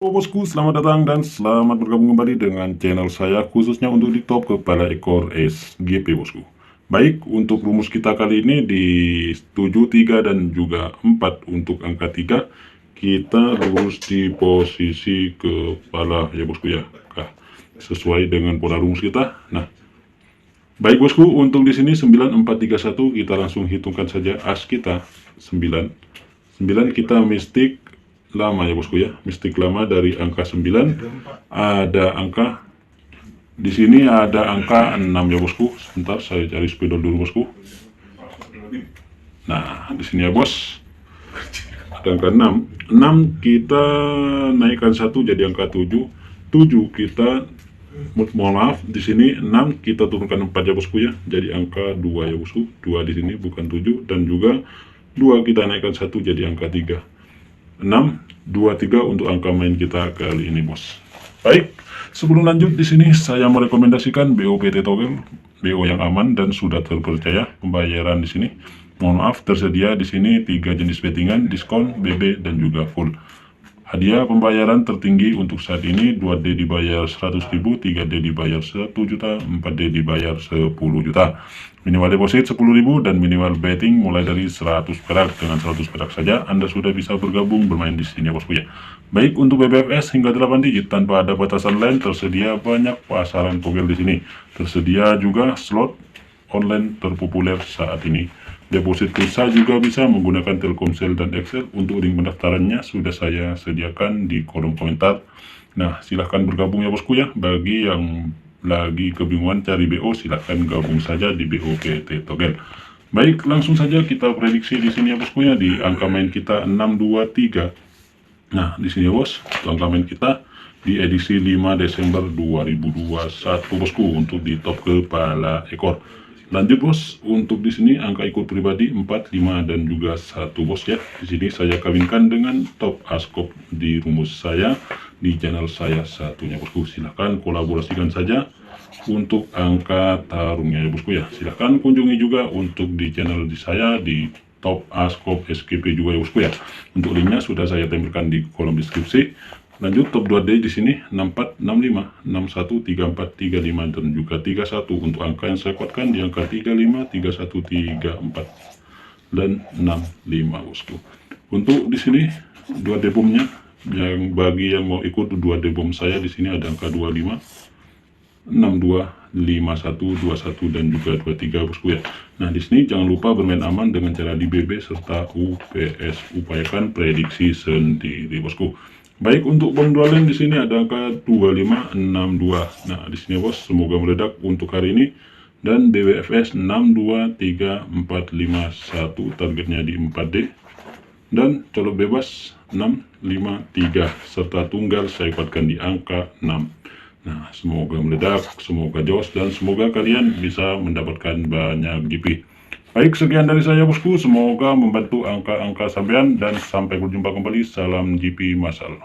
Halo bosku, selamat datang dan selamat bergabung kembali dengan channel saya khususnya untuk di top kepala ekor SGP bosku. Baik, untuk rumus kita kali ini di 7, 3 dan juga 4 untuk angka 3 kita lurus di posisi kepala ya bosku ya. Nah, sesuai dengan pola rumus kita. Nah, baik bosku, untuk di sini 9431 kita langsung hitungkan saja as kita 9. 9 kita mistik lama ya bosku ya. Mistik lama dari angka 9 ada angka di sini ada angka 6 ya bosku. Sebentar saya cari spidol dulu bosku. Nah, di sini ya bos. Ada angka 6. 6 kita naikkan 1 jadi angka 7. 7 kita mohon maaf di sini 6 kita turunkan 4 ya bosku ya. Jadi angka 2 ya bosku. 2 di sini bukan 7 dan juga 2 kita naikkan 1 jadi angka 3. 6, 2, 3 untuk angka main kita kali ini bos. Baik, sebelum lanjut di sini saya merekomendasikan BOPT Togel, BO yang aman dan sudah terpercaya. Pembayaran di sini, mohon maaf, tersedia di sini 3 jenis bettingan, diskon, BB dan juga full. Hadiah pembayaran tertinggi untuk saat ini 2D dibayar 100.000, 3D dibayar 1 juta, 4D dibayar 10 juta. Minimal deposit 10.000 dan minimal betting mulai dari 100 perak. Dengan 100 perak saja Anda sudah bisa bergabung bermain di sini ya bosku ya. Baik untuk BBFS hingga 8 digit tanpa ada batasan lain, tersedia banyak pasaran togel di sini. Tersedia juga slot online terpopuler saat ini. Deposit pulsa juga bisa menggunakan Telkomsel dan Excel. Untuk link pendaftarannya sudah saya sediakan di kolom komentar. Nah, silahkan bergabung ya bosku ya. Bagi yang lagi kebingungan cari BO, silahkan gabung saja di BOPT Togel. Baik, langsung saja kita prediksi di sini ya bosku ya. Di angka main kita 623. Nah, di sini ya bos, angka main kita di edisi 5 Desember 2021 bosku untuk di top kepala ekor. Lanjut bos, untuk di sini angka ikut pribadi 4, 5 dan juga 1 bos ya. Di sini saya kawinkan dengan top askop di rumus saya di channel saya satunya bosku. Silahkan kolaborasikan saja untuk angka tarungnya ya bosku ya. Silahkan kunjungi juga untuk di channel di saya di top askop SGP juga ya bosku ya. Untuk linknya sudah saya tempelkan di kolom deskripsi. Lanjut top 2D di sini 64, 65, 61, 34, 35 dan juga 31. Untuk angka yang saya kuatkan di angka 35, 31, 34 dan 65 bosku. Untuk di sini 2D bomnya yang bagi yang mau ikut 2D bom saya di sini ada angka 25, 62, 51, 21 dan juga 23 bosku ya. Nah, di sini jangan lupa bermain aman dengan cara di BB serta UPS. Upayakan prediksi sendiri bosku. Baik, untuk bom dualen di sini ada angka 2562. Nah, di sini bos, semoga meledak untuk hari ini. Dan BWFS 623451, targetnya di 4D. Dan colok bebas 653 serta tunggal saya kuatkan di angka 6. Nah, semoga meledak, semoga jos dan semoga kalian bisa mendapatkan banyak GP. Baik, sekian dari saya bosku, semoga membantu angka-angka sampean dan sampai berjumpa kembali. Salam GP Masal.